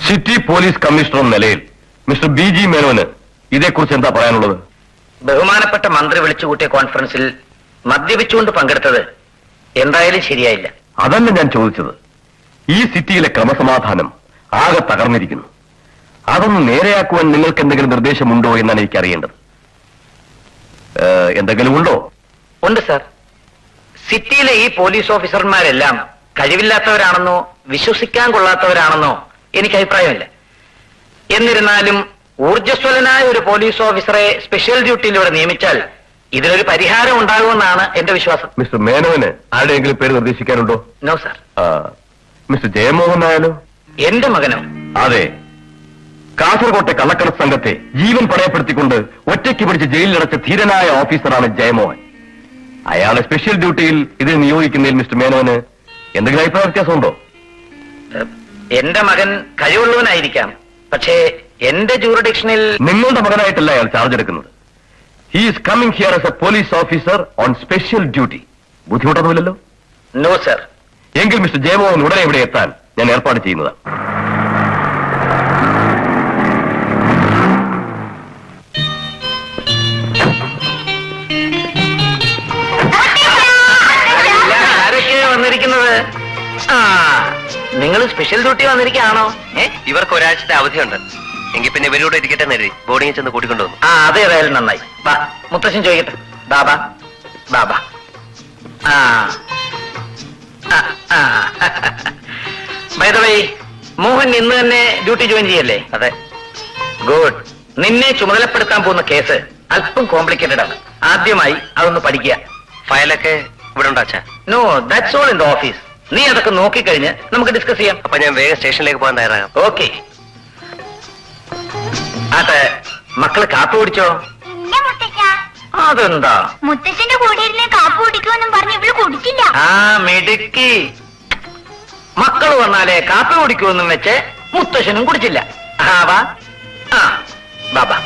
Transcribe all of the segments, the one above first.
City police commissioner എന്ന നിലയിൽ mister BG മേനോന് ഇതേക്കുറിച്ച് എന്താ പറയാനുള്ളത്? ബഹുമാനപ്പെട്ട മന്ത്രി വിളിച്ചുകൂട്ടിയ കോൺഫറൻസിൽ മദ്യപിച്ചുകൊണ്ട് പങ്കെടുത്തത് എന്തായാലും ശരിയായില്ല. അതല്ല ഞാൻ ചോദിച്ചത്. ഈ സിറ്റിയിലെ ക്രമസമാധാനം ആകെ തകർന്നിരിക്കുന്നു. അതൊന്ന് നേരെയാക്കുവാൻ നിങ്ങൾക്ക് എന്തെങ്കിലും നിർദ്ദേശമുണ്ടോ എന്നാണ് എനിക്ക് അറിയേണ്ടത്. എന്തെങ്കിലും ഉണ്ടോ? ഉണ്ട് സാർ. സിറ്റിയിലെ ഈ പോലീസ് ഓഫീസർമാരെല്ലാം കഴിവില്ലാത്തവരാണെന്നോ വിശ്വസിക്കാൻ കൊള്ളാത്തവരാണെന്നോ എനിക്ക് അഭിപ്രായമില്ല. എന്നിരുന്നാലും ഊർജ്ജസ്വലനായ ഒരു പോലീസ് ഓഫീസറെ സ്പെഷ്യൽ ഡ്യൂട്ടിയിലൂടെ നിയമിച്ചാൽ ഇതിനൊരു പരിഹാരം ഉണ്ടാകുമെന്നാണ് എന്റെ വിശ്വാസം. മിസ്റ്റർ മേനോന് ആരുടെയെങ്കിലും പേര് നിർദ്ദേശിക്കാനുണ്ടോ? No sir. മിസ്റ്റർ ജയമോഹൻ ആയാലോ? എന്റെ മകനോ? അതെ. കാസർകോട്ടെ കള്ളക്കടത്ത് സംഘത്തെ ജീവൻ പണയപ്പെടുത്തിക്കൊണ്ട് ഒറ്റയ്ക്ക് പിടിച്ച് ജയിലിലടച്ച ധീരനായ ഓഫീസറാണ് ജയമോഹൻ. അയാളെ സ്പെഷ്യൽ ഡ്യൂട്ടിയിൽ ഇതിൽ നിയോഗിക്കുന്നതിൽ മിസ്റ്റർ മേനോന് എന്തെങ്കിലും അഭിപ്രായ വ്യത്യാസമുണ്ടോ? എന്റെ മകൻ കഴിവുള്ളവനായിരിക്കാം, പക്ഷേ എന്റെ ജൂറിഡിക്ഷനിൽ നിങ്ങളുടെ മകനായിട്ടല്ല അയാൾ ചാർജ് എടുക്കുന്നത്. He is coming here as a police officer on special duty. ബുദ്ധിമുട്ടൊന്നുമില്ലല്ലോ? No sir. എങ്കിൽ മിസ്റ്റർ ജയമോഹൻ ഉടനെ ഇവിടെ എത്താൻ ഞാൻ ഏർപ്പാട് ചെയ്യുന്നതാണ്. ആരൊക്കെയാ വന്നിരിക്കുന്നത്? നിങ്ങൾ സ്പെഷ്യൽ ഡ്യൂട്ടി വന്നിരിക്കുകയാണോ? ഇവർക്ക് ഒരാഴ്ചത്തെ അവധിയുണ്ട്. എങ്കിൽ പിന്നെ ഇവരോട് ഇരിക്കട്ടെ നേരി ബോർഡിങ്ങിൽ ചെന്ന് കൂട്ടിക്കൊണ്ടുവന്നു. അതേതായാലും നന്നായി. ബാ മുത്തശ്ശൻ ചോദിക്കട്ടെ. ബാബാ ബാബാ. ബൈ ദ വേ, മോഹൻ ഇന്ന് തന്നെ ഡ്യൂട്ടി ജോയിൻ ചെയ്യല്ലേ? അതെ. ഗുഡ്. നിന്നെ ചുമതലപ്പെടുത്താൻ പോകുന്ന കേസ് അല്പം കോംപ്ലിക്കേറ്റഡ് ആണ്. ആദ്യമായി അതൊന്ന് പഠിക്കുക. ഫയലൊക്കെ ഇവിടെ ഉണ്ടാച്ചാ? No, that's all in the office. നീ അതൊക്കെ നോക്കിക്കഴിഞ്ഞ് നമുക്ക് ഡിസ്കസ് ചെയ്യാം. അപ്പൊ ഞാൻ വേഗം സ്റ്റേഷനിലേക്ക് പോകാൻ തയ്യാറാകാം. ഓക്കെ. ആട്ടെ, മക്കള് കാപ്പി കുടിച്ചോ? അതെന്താ? മുത്തച്ഛന്റെ കൂടെ ഇരുന്ന് കാപ്പി കുടിക്കുമെന്നും പറഞ്ഞ് ഇവള് കുടിച്ചില്ല. മിടുക്കി. മക്കള് വന്നാലേ കാപ്പി കുടിക്കുമെന്നും വെച്ച് മുത്തശ്ശനും കുടിച്ചില്ല. വാ. ബാബാ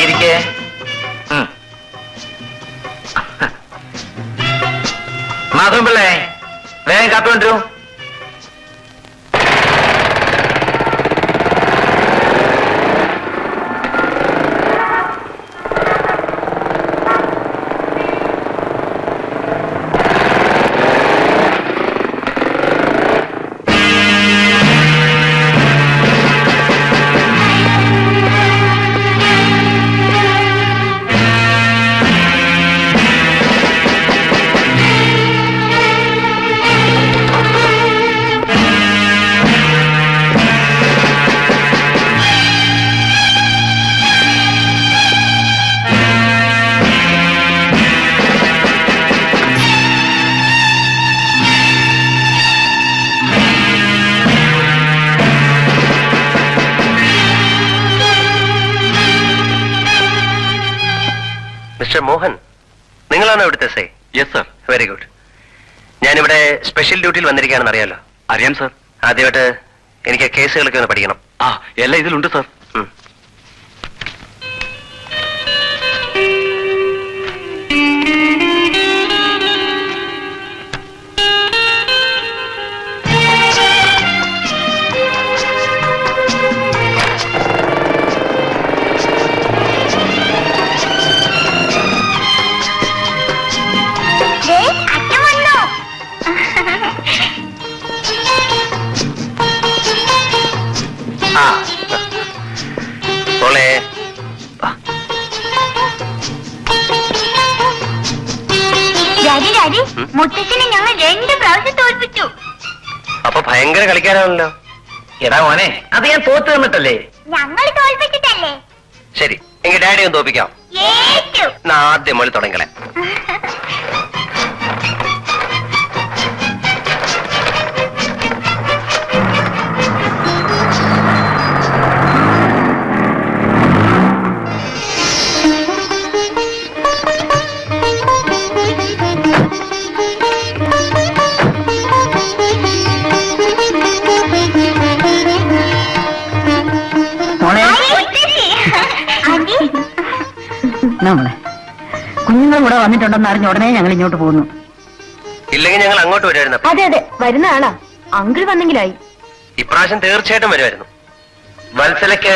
ഇരിക്കേ. മാധവൻ പിള്ളേ, വേഗം കാപ്പി കൊണ്ടുവരൂ. മിസ്റ്റർ മോഹൻ, നിങ്ങളാണോ ഇവിടുത്തെ say? Yes sir. Very good. ഞാനിവിടെ സ്പെഷ്യൽ ഡ്യൂട്ടിയിൽ വന്നിരിക്കുകയാണെന്ന് അറിയാലോ? അറിയാം സർ. ആദ്യമായിട്ട് എനിക്ക് കേസുകളൊക്കെ ഒന്ന് പഠിക്കണം. എല്ലാം ഇതിലുണ്ട് സർ. മുത്തച്ഛനെ ഞങ്ങൾ 2 പ്രാവശ്യം തോൽപ്പിച്ചു. അപ്പൊ ഭയങ്കര കളിക്കാനാണല്ലോ. എടാ മോനെ, അത് ഞാൻ തോറ്റു തന്നിട്ടല്ലേ? ഞങ്ങൾ തോൽപ്പിച്ചിട്ടല്ലേ? ശരി, എങ്കിൽ ഡാഡി ഒന്ന് തോപ്പിക്കാം. ആദ്യം മുതൽ തുടങ്ങലേ. കുഞ്ഞുങ്ങളും കൂടെ വന്നിട്ടുണ്ടെന്ന് അറിഞ്ഞ ഉടനെ ഞങ്ങൾ ഇങ്ങോട്ട് പോകുന്നു. ഇല്ലെങ്കിൽ ഞങ്ങൾ അങ്ങോട്ട് വരുമായിരുന്നു. അതെ അതെ, വരുന്ന ആളാ. അങ്കിൾ വന്നെങ്കിലായി. ഇപ്രാവശ്യം തീർച്ചയായിട്ടും വരുമായിരുന്നു. വത്സലയ്ക്ക്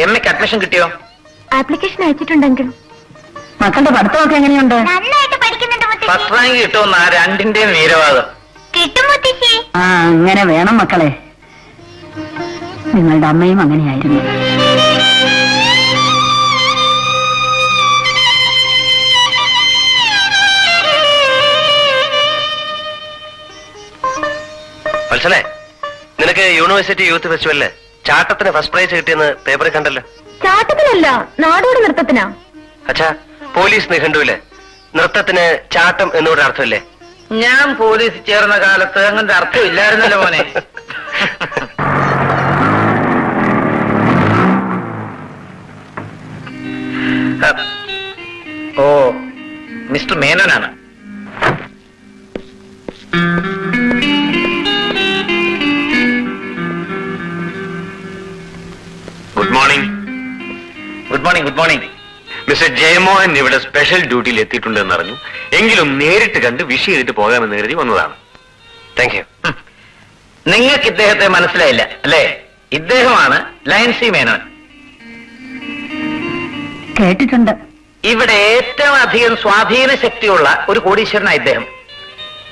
എമ്മയ്ക്ക് അഡ്മിഷൻ കിട്ടിയോ? ആപ്ലിക്കേഷൻ അയച്ചിട്ടുണ്ടെങ്കിൽ. മക്കളുടെ പഠിത്തമൊക്കെ എങ്ങനെയുണ്ട്? നന്നായിട്ട് പഠിക്കുന്നുണ്ട് മുത്തശ്ശി. ഫസ്റ്റ് റാങ്ക് കിട്ടുമെന്ന രണ്ടിന്റെയും വീരവാദം. കിട്ടും മുത്തശ്ശി. ആ, അങ്ങനെ വേണം മക്കളെ. നിങ്ങളുടെ അമ്മയും അങ്ങനെയായിരുന്നു. വത്സലേ, നിനക്ക് യൂണിവേഴ്സിറ്റി യൂത്ത് ഫെസ്റ്റിവലില് ചാട്ടത്തിന് ഫസ്റ്റ് പ്രൈസ് കിട്ടിയെന്ന് പേപ്പറിൽ കണ്ടല്ലോ. ചാട്ടത്തിനല്ല, നാടോടി നൃത്തത്തിനാ. അച്ഛാ, പോലീസ് നിഘണ്ടുവില് നൃത്തത്തിന് ചാട്ടം എന്നൊരു അർത്ഥമില്ലേ? ഞാൻ പോലീസ് ചേർന്ന കാലത്ത് അങ്ങനത്തെ അർത്ഥം ഇല്ലായിരുന്നല്ലോ മോനെ. ഓ, മിസ്റ്റർ മേനോനാണ്. Good morning. Good morning. Good morning. Mister Jayamohan ഇവിടെ സ്പെഷ്യൽ ഡ്യൂട്ടിയിൽ എത്തിയിട്ടുണ്ടെന്ന് അറിഞ്ഞു. എങ്കിലും നേരിട്ട് കണ്ട് വിഷ് ചെയ്തിട്ട് പോകാമെന്ന് കരുതി വന്നതാണ്. Thank you. നിങ്ങൾക്ക് ഇദ്ദേഹത്തെ മനസ്സിലായില്ല അല്ലേ? ഇദ്ദേഹമാണ് ലയൻസി മേനോൻ. കേട്ടിട്ടുണ്ട്. ഇവിടെ ഏറ്റവും അധികം സ്വാധീന ശക്തിയുള്ള ഒരു കോടീശ്വരനാണ് ഇദ്ദേഹം.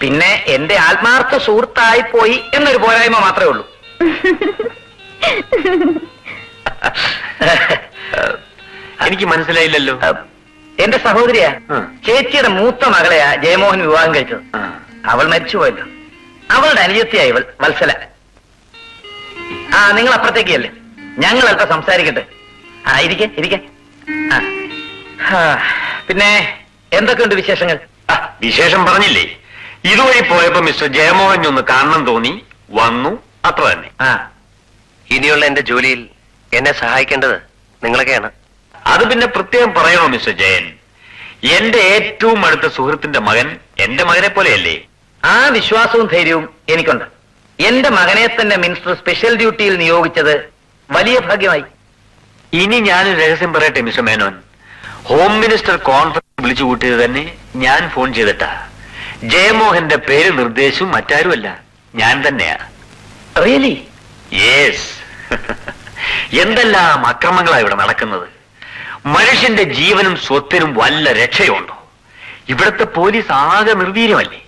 പിന്നെ എന്റെ ആത്മാർത്ഥ സുഹൃത്തായി പോയി എന്നൊരു പോരായ്മ മാത്രമേ ഉള്ളൂ. എനിക്ക് മനസ്സിലായില്ലല്ലോ. എന്റെ സഹോദരിയാ, ചേച്ചിയുടെ മൂത്ത മകളെയാ ജയമോഹൻ വിവാഹം കഴിച്ചത്. അവൾ മരിച്ചുപോയല്ലോ. അവളുടെ അനുജത്തിയായി ഇവൾ വത്സല. ആ, നിങ്ങൾ അപ്പുറത്തേക്കല്ലേ, ഞങ്ങൾ അല്പം സംസാരിക്കട്ടെ. ആ, ഇരിക്കെ. പിന്നെ എന്തൊക്കെയുണ്ട് വിശേഷങ്ങൾ? വിശേഷം പറഞ്ഞില്ലേ? ഇതുവഴി പോയപ്പോ മിസ്റ്റർ ജയമോഹൻ ഒന്ന് കാണണം തോന്നി, വന്നു, അത്ര തന്നെ. ഇനിയുള്ള എന്റെ ജോലിയിൽ എന്നെ സഹായിക്കേണ്ടത് നിങ്ങളൊക്കെയാണ്. അത് പിന്നെ പ്രത്യേകം പറയണോ മിസ്റ്റർ ജയൻ? എന്റെ ഏറ്റവും അടുത്ത സുഹൃത്തിന്റെ മകൻ എന്റെ മകനെ പോലെയല്ലേ? ആ വിശ്വാസവും ധൈര്യവും എനിക്കുണ്ട്. എന്റെ മകനെ തന്നെ മിനിസ്റ്റർ സ്പെഷ്യൽ ഡ്യൂട്ടിയിൽ നിയോഗിച്ചത് വലിയ ഭാഗ്യമായി. ഇനി ഞാനൊരു രഹസ്യം പറയട്ടെ mister Menon. Home minister conference വിളിച്ചു കൂട്ടിയത് തന്നെ ഞാൻ ഫോൺ ചെയ്തിട്ടാ. ജയമോഹന്റെ പേര് നിർദ്ദേശവും മറ്റാരുമല്ല, ഞാൻ തന്നെയാ. റിയലി? യെസ്. എന്തെല്ലാം അക്രമങ്ങളാ ഇവിടെ നടക്കുന്നത്. മനുഷ്യന്റെ ജീവനും സ്വത്തിനും വല്ല രക്ഷയുണ്ടോ? ഇവിടുത്തെ പോലീസ് ആകെ നിർവീര്യമല്ലേ?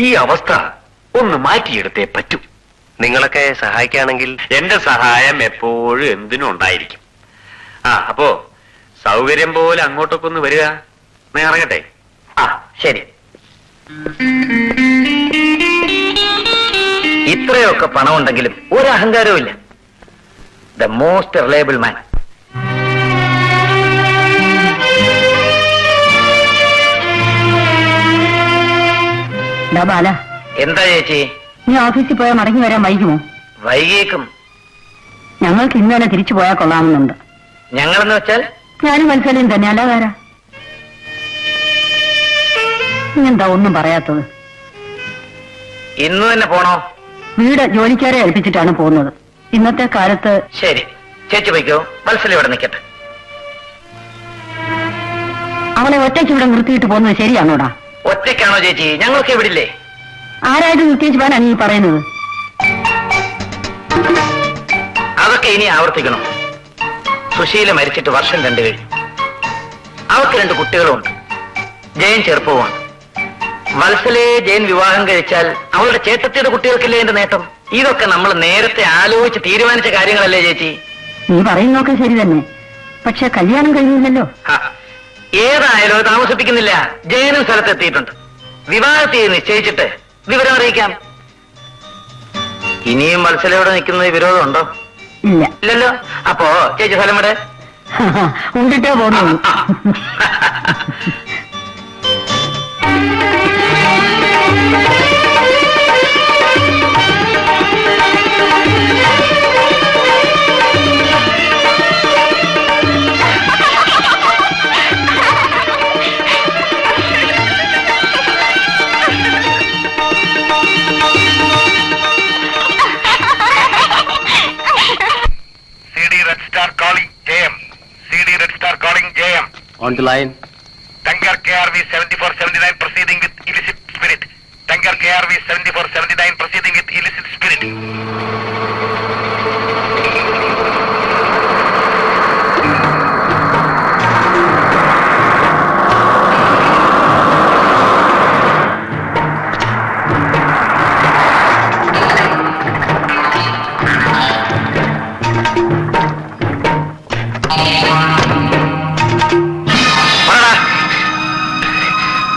ഈ അവസ്ഥ ഒന്ന് മാറ്റിയെടുത്തേ പറ്റൂ. നിങ്ങളൊക്കെ സഹായിക്കുകയാണെങ്കിൽ എന്റെ സഹായം എപ്പോഴും എന്തിനും ഉണ്ടായിരിക്കും. അപ്പോ സൗകര്യം പോലെ അങ്ങോട്ടൊക്കെ ഒന്ന് വരിക. ഞാൻ ഇറങ്ങട്ടെ. ശരി. ഇത്രയൊക്കെ പണമുണ്ടെങ്കിലും ഒരു അഹങ്കാരവും ഇല്ല. ദ മോസ്റ്റ് റിലയബിൾ മാൻ. ബാല, എന്താ ചേച്ചി? നീ ഓഫീസിൽ പോയാൽ മടങ്ങി വരാൻ വൈകുമോ? വൈകിയേക്കും. ഞങ്ങൾക്ക് ഇന്ന് തന്നെ തിരിച്ചു പോയാൽ കൊള്ളാമെന്നുണ്ട്. ഞങ്ങളെന്ന് വെച്ചാൽ? ഞാനും മനസ്സിലും തന്നെ, അല്ലാതാരാ? എന്താ ഒന്നും പറയാത്തത്? ഇന്ന് തന്നെ പോണോ? വീട് ജോലിക്കാരെ ഏൽപ്പിച്ചിട്ടാണ് പോകുന്നത്. ഇന്നത്തെ കാലത്ത്. ശരി, ചേച്ചി പോയിക്കോ. വത്സല ഇവിടെ നിൽക്കട്ടെ. അവളെ ഒറ്റയ്ക്ക് ഇവിടെ നിർത്തിയിട്ട് പോകുന്നത് ശരിയാണോടാ? ഒറ്റയ്ക്കാണോ ചേച്ചി? ഞങ്ങളൊക്കെ ഇവിടില്ലേ? ആരായിട്ട് നിർത്തിച്ച് പോകാനാണ് നീ പറയുന്നത്? അതൊക്കെ ഇനി ആവർത്തിക്കണം. സുശീല മരിച്ചിട്ട് വർഷം 2 കഴിഞ്ഞു. അവർക്ക് 2 കുട്ടികളുമുണ്ട്. ജയൻ ചെറുപ്പവുമാണ്. വത്സലയെ ജയൻ വിവാഹം കഴിച്ചാൽ അവളുടെ ചേട്ടത്തിയുടെ കുട്ടികൾക്കല്ലേ എന്റെ നേട്ടം? ഇതൊക്കെ നമ്മൾ നേരത്തെ ആലോചിച്ച് തീരുമാനിച്ച കാര്യങ്ങളല്ലേ ചേച്ചി? നീ പറയുന്നൊക്കെ ശരി തന്നെ, പക്ഷെ കല്യാണം കഴിയുന്നില്ലല്ലോ. ഏതായാലും താമസിപ്പിക്കുന്നില്ല. ജയനും സ്ഥലത്തെത്തിയിട്ടുണ്ട്. വിവാഹത്തെ നിശ്ചയിച്ചിട്ട് വിവരം അറിയിക്കാം. ഇനിയും വത്സലയോടെ നിൽക്കുന്ന വിരോധമുണ്ടോ? ഇല്ല. ഇല്ലല്ലോ. അപ്പോ ചേച്ചി സ്ഥലം ഇവിടെ ഉണ്ടിട്ടേ പോകുന്നു. On the line. Tanker KRV 7479 proceeding with illicit spirit. Tanker KRV 7479 proceeding with illicit spirit.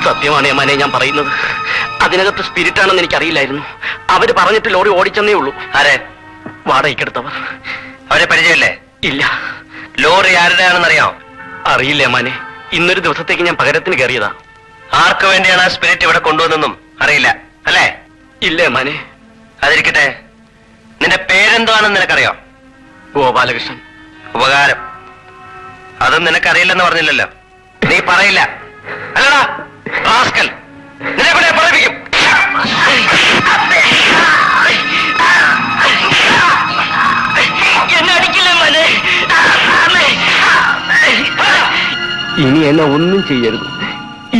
സത്യമാണ് യമാനെ ഞാൻ പറയുന്നത്. അതിനകത്ത് സ്പിരിറ്റ് ആണെന്ന് എനിക്കറിയില്ലായിരുന്നു. അവര് പറഞ്ഞിട്ട് ലോറി ഓടിച്ചെന്നേ ഉള്ളൂ. ആരെ? വാടകയ്ക്കെടുത്തവർ. അവരെ പരിചയമില്ലേ? ഇല്ല. ലോറി ആരുടെയാണെന്നറിയാമോ? അറിയില്ല യമാനെ. ഇന്നൊരു ദിവസത്തേക്ക് ഞാൻ പകരത്തിന് കയറിയതാ. ആർക്ക് വേണ്ടിയാണ് ആ സ്പിരിറ്റ് ഇവിടെ കൊണ്ടുവന്നെന്നും അറിയില്ല അല്ലേ? ഇല്ല യമാനെ. അതിരിക്കട്ടെ, നിന്റെ പേരെന്താണെന്ന് നിനക്കറിയാം? ഗോപാലകൃഷ്ണൻ. ഉപകാരം. അതും നിനക്കറിയില്ലെന്ന് പറഞ്ഞില്ലല്ലോ. നീ പറയില്ല അല്ലടാ റാസ്കൽ. നിന്നെ കൊണ്ട് പറയിപ്പിക്കും. എന്നെ അടിക്കില്ല യമാനെ. ഇനി എന്നെ ഒന്നും ചെയ്യരുത്.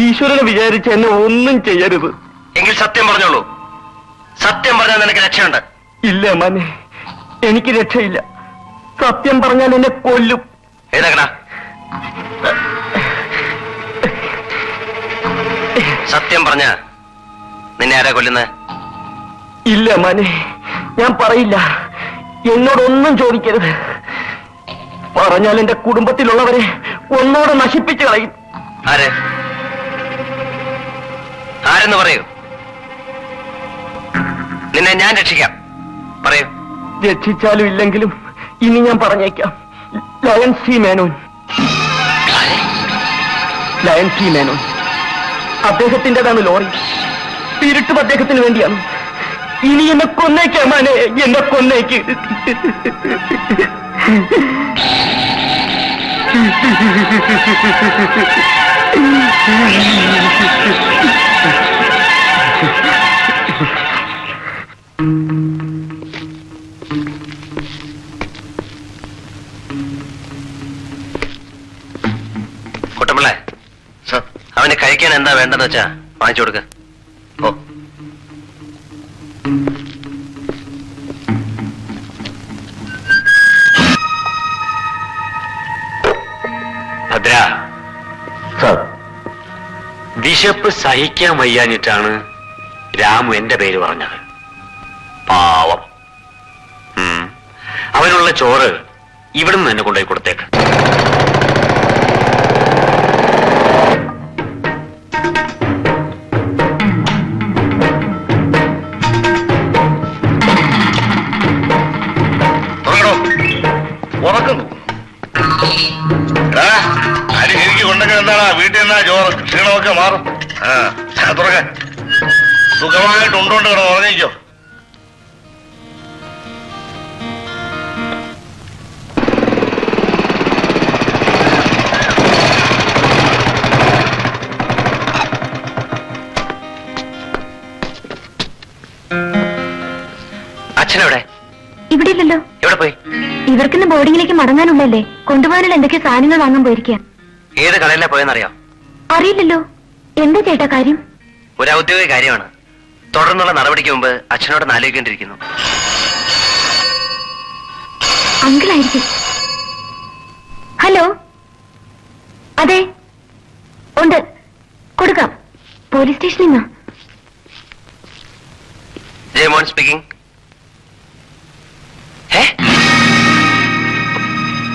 ഈശ്വരനെ വിചാരിച്ച് എന്നെ ഒന്നും ചെയ്യരുത്. എങ്കിൽ സത്യം പറഞ്ഞോളൂ. സത്യം പറഞ്ഞാൽ നിനക്ക് രക്ഷയുണ്ട്. ഇല്ല യമാനെ, എനിക്ക് രക്ഷയില്ല. സത്യം പറഞ്ഞാൽ എന്നെ കൊല്ലും. എഴുതക്കടാ. സത്യം പറഞ്ഞ നിന്നെ ആരാ കൊല്ലുന്നത്? ഇല്ല യമാനെ, ഞാൻ പറയില്ല. എന്നോടൊന്നും ചോദിക്കരുത്. പറഞ്ഞാൽ എന്റെ കുടുംബത്തിലുള്ളവരെ ഒന്നോടെ നശിപ്പിച്ചു കളയും. ആര്? ആരെന്ന് പറയൂ. നിന്നെ ഞാൻ രക്ഷിക്കാം. പറയൂ. രക്ഷിച്ചാലും ഇല്ലെങ്കിലും ഇനി ഞാൻ പറഞ്ഞേക്കാം. Lion C Menon. Lion C Menon. അദ്ദേഹത്തിൻ്റെതാണ് ലോറി. സ്പിരിറ്റും അദ്ദേഹത്തിന് വേണ്ടിയാണ്. ഇനി എന്നെ കൊന്നേക്കാം മാനെ, എന്നെ കൊന്നേക്ക്. കുട്ടമ്പിള്ളേ, അവന് കഴിക്കാൻ എന്താ വേണ്ടെന്ന് വെച്ചാ വാങ്ങിച്ചു കൊടുക്ക. ഓ, ഭദ്ര, വിശപ്പ് സഹിക്കാൻ വയ്യാഞ്ഞിട്ടാണ് രാമു എന്റെ പേര് പറഞ്ഞത്. പാവം. അവനുള്ള ചോറ് ഇവിടുന്ന് തന്നെ കൊണ്ടുപോയി കൊടുത്തേക്ക്. ഉറക്കുന്നു. അരി ശരിക്കും കൊണ്ടൊക്കെ എന്താടാ വീട്ടിൽ നിന്നാ ചോറ് ക്ഷീണമൊക്കെ മാറും. തുറക്കാൻ സുഖമായിട്ട് ഉണ്ടോണ്ട് കിടന്ന് ഉറങ്ങിക്കോ. അച്ഛനെവിടെ? ഇവിടെ ഇല്ലല്ലോ. എവിടെ പോയി? ഇവർക്കിന്ന് ബോർഡിങ്ങിലേക്ക് മടങ്ങാനുള്ളല്ലേ. കൊണ്ടുപോകാനുള്ള എന്തൊക്കെയോ സാധനങ്ങൾ വാങ്ങാൻ പോയിരിക്കുക. ഏത് കടയിലാ പോയെന്നറിയാം? അറിയില്ലല്ലോ. എന്താ ചേട്ടാ കാര്യം? ഒരു ഔദ്യോഗിക കാര്യമാണ്. തുടർന്നുള്ള നടപടിക്ക് മുമ്പ് അച്ഛനോട് ആലോചിക്കേണ്ടിയിരിക്കുന്നു. അങ്കിളായിരിക്കും. ഹലോ, അതെ, ഉണ്ട്, കൊടുക്കാം. പോലീസ് സ്റ്റേഷനിൽ നിന്നാ. ജയമോൻ സ്പീക്കിംഗ്.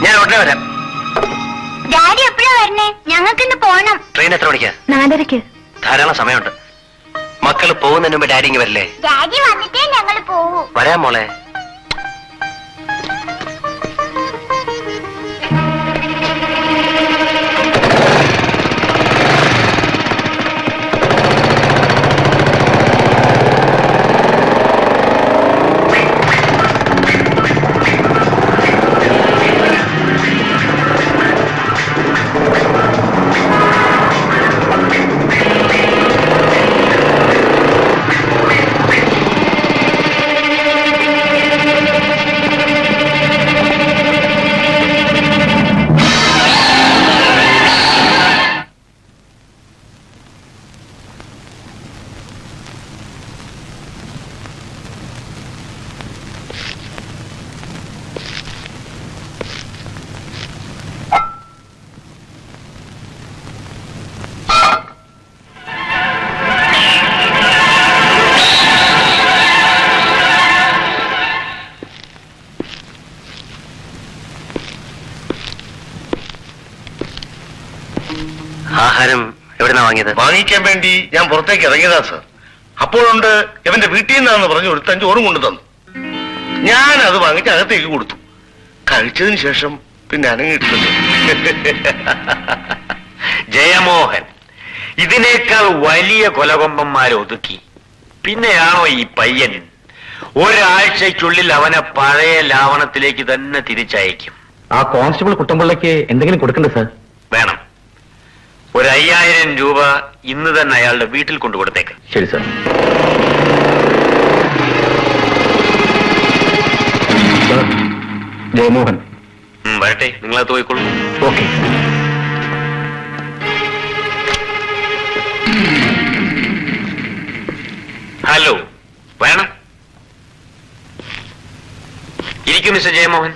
ഞാൻ ഉടനെ വരാം. ഡാഡി എപ്പോഴാ വരണേ? ഞങ്ങൾക്കിന്ന് പോണം. ട്രെയിൻ എത്ര മണിക്കാ? 4:30. ധാരാളം സമയമുണ്ട്. മക്കള് പോകുന്നതിന് മുമ്പ് ഡാഡി ഇങ്ങ് വരില്ലേ? ഡാഡി വന്നിട്ടേ ഞങ്ങൾ പോവൂ. വരാം മോളെ. ആഹാരം എവിടെന്നാ വാങ്ങിയത്? വാങ്ങിക്കാൻ വേണ്ടി ഞാൻ പുറത്തേക്ക് ഇറങ്ങിയതാ സർ. അപ്പോഴുണ്ട് ഇവന്റെ വീട്ടിൽ നിന്നാന്ന് പറഞ്ഞു ഒരുത്തൻ ചോറും കൊണ്ടു തന്നു. ഞാൻ അത് വാങ്ങിച്ച് അകത്തേക്ക് കൊടുത്തു. കഴിച്ചതിന് ശേഷം പിന്നെ അനങ്ങിയിട്ടില്ല. ജയമോഹൻ ഇതിനേക്കാൾ വലിയ കൊലകൊമ്പന്മാരെ ഒതുക്കി പിന്നെയാണോ ഈ പയ്യൻ ഒരാഴ്ചയ്ക്കുള്ളിൽ അവനെ പഴയ ലാവണത്തിലേക്ക് തന്നെ തിരിച്ചയക്കും? ആ കോൺസ്റ്റബിൾ കുട്ടമ്പിള്ളയ്ക്ക് എന്തെങ്കിലും കൊടുക്കണ്ടേ സാർ? വേണം. ഒരു 5000 രൂപ ഇന്ന് തന്നെ അയാളുടെ വീട്ടിൽ കൊണ്ടുകൊടുത്തേക്ക്. ശരി സാർ. ജയമോഹൻ. വരട്ടെ, നിങ്ങളത് പോയിക്കൊള്ളൂ. ഓക്കെ. ഹലോ, വേണം. ഇരിക്കും മിസ്റ്റർ ജയമോഹൻ.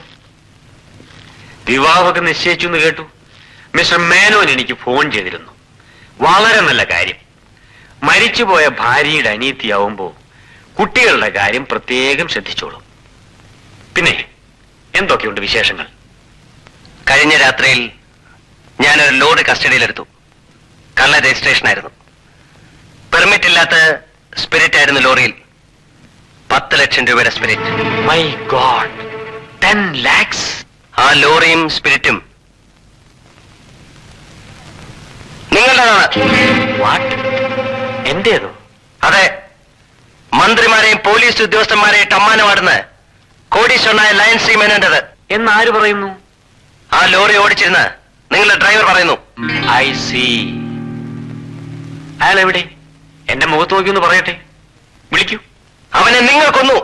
വിവാഹമൊക്കെ നിശ്ചയിച്ചു എന്ന് കേട്ടു. മിസ്റ്റർ മേനോൻ എനിക്ക് ഫോൺ ചെയ്തിരുന്നു. വളരെ നല്ല കാര്യം. മരിച്ചുപോയ ഭാര്യയുടെ അനിയത്തിയാവുമ്പോ കുട്ടികളുടെ കാര്യം പ്രത്യേകം ശ്രദ്ധിച്ചോളും. പിന്നെ എന്തൊക്കെയുണ്ട് വിശേഷങ്ങൾ? കഴിഞ്ഞ രാത്രിയിൽ ഞാനൊരു ലോഡ് കസ്റ്റഡിയിലെടുത്തു. കള്ള രജിസ്ട്രേഷൻ ആയിരുന്നു. പെർമിറ്റ് ഇല്ലാത്ത സ്പിരിറ്റ് ആയിരുന്നു ലോറിയിൽ. 10 ലക്ഷം രൂപയുടെ സ്പിരിറ്റ്. My God, 10 lakhs. ആ ലോറിയും സ്പിരിറ്റും നിങ്ങളുടേതാണ്. വാട്ട്? എന്റേതോ? അതെ. മന്ത്രിമാരെയും പോലീസ് ഉദ്യോഗസ്ഥന്മാരെയും അമ്മാനമാടുന്ന കോടീശ്വരനായ ലയൻ സി മേനോന്റേത്. എന്നാര് പറയുന്നു? ആ ലോറി ഓടിച്ചിരുന്ന നിങ്ങളുടെ ഡ്രൈവർ പറയുന്നു. I C. അയാൾ എവിടെ? എന്റെ മുഖത്ത് നോക്കി ഒന്ന് പറയട്ടെ. വിളിക്കൂ. അവനെ നിങ്ങൾ കൊന്നു.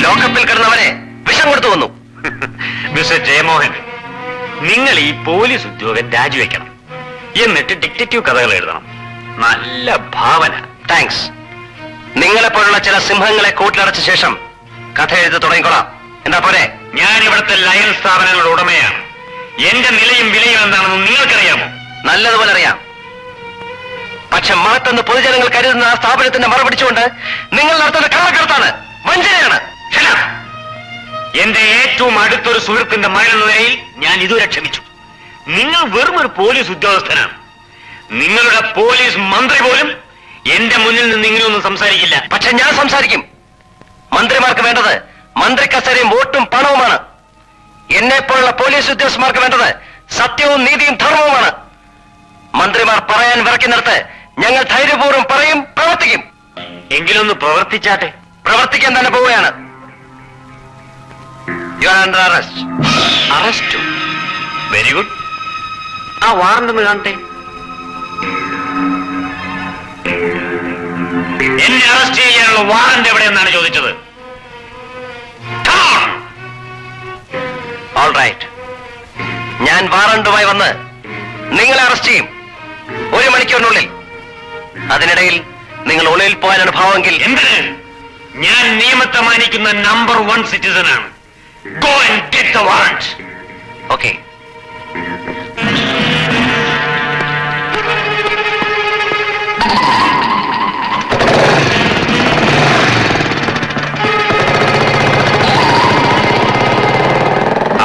ലോക്കപ്പിൽ കിടന്നവനെ വിഷം കൊടുത്തു കൊന്നു. മിസ്റ്റർ ജയമോഹൻ, നിങ്ങൾ ഈ പോലീസ് ഉദ്യോഗം രാജിവെക്കണം. എന്നിട്ട് ഡിറ്റക്റ്റീവ് കഥകൾ എഴുതണം. നല്ല ഭാവന. താങ്ക്സ്. നിങ്ങളെപ്പോലുള്ള ചില സിംഹങ്ങളെ കൂട്ടിലടച്ച ശേഷം കഥ എഴുതി തുടങ്ങിക്കൊള്ളാം. എന്താ പോരെ? ഞാൻ ഇവിടുത്തെ ലയൻ സ്ഥാപനങ്ങളുടെ ഉടമയാണ്. എന്റെ നിലയും വിലയും എന്താണെന്ന് നിങ്ങൾക്കറിയാമോ? നല്ലതുപോലെ അറിയാം. പക്ഷെ മഹത്തെന്ന് പൊതുജനങ്ങൾ കരുതുന്ന ആ സ്ഥാപനത്തിന്റെ മറപിടിച്ചുകൊണ്ട് നിങ്ങൾ നടത്തുന്ന കള്ളക്കടത്താണ്, വഞ്ചനയാണ്. എന്റെ ഏറ്റവും അടുത്തൊരു സുഹൃത്തിന്റെ മകനെന്ന നിലയിൽ ഞാൻ ഇതുവരെ ക്ഷമിച്ചു. നിങ്ങൾ വെറും ഒരു പോലീസ് ഉദ്യോഗസ്ഥനാണ്. നിങ്ങളുടെ പോലീസ് മന്ത്രി പോലും എന്റെ മുന്നിൽ നിന്ന് ഇങ്ങനെയൊന്നും സംസാരിക്കില്ല. പക്ഷെ ഞാൻ സംസാരിക്കും. മന്ത്രിമാർക്ക് വേണ്ടത് മന്ത്രി കസേരയും വോട്ടും പണവുമാണ്. എന്നെപ്പോലുള്ള പോലീസ് ഉദ്യോഗസ്ഥന്മാർക്ക് വേണ്ടത് സത്യവും നീതിയും ധർമ്മവുമാണ്. മന്ത്രിമാർ പറയാൻ വിറയ്ക്കുന്നിടത്ത് ഞങ്ങൾ ധൈര്യപൂർവ്വം പറയും, പ്രവർത്തിക്കും. എങ്കിലൊന്ന് പ്രവർത്തിച്ചാട്ടെ. പ്രവർത്തിക്കാൻ തന്നെ പോവുകയാണ്. You are under arrest. അറസ്റ്റോ? Very good. ആ വാറണ്ട് ഒന്ന് കാണട്ടെ. എന്നെ അറസ്റ്റ് ചെയ്യാനുള്ള വാറണ്ട് എവിടെയെന്നാണ് ചോദിച്ചത്. All right. ഞാൻ വാറണ്ടുമായി വന്ന് നിങ്ങളെ അറസ്റ്റ് ചെയ്യും 1 മണിക്കൂറിനുള്ളിൽ. അതിനിടയിൽ നിങ്ങൾ ഒളിയിൽ പോകാനാണ് ഭാവമെങ്കിൽ എന്തിന്? ഞാൻ നിയമത്തെ മാനിക്കുന്ന നമ്പർ 1 സിറ്റിസനാണ്. Go and get the warrant. Okay.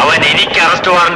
അവൻ എനിക്ക് അറസ്റ്റ് വാറണ്ട്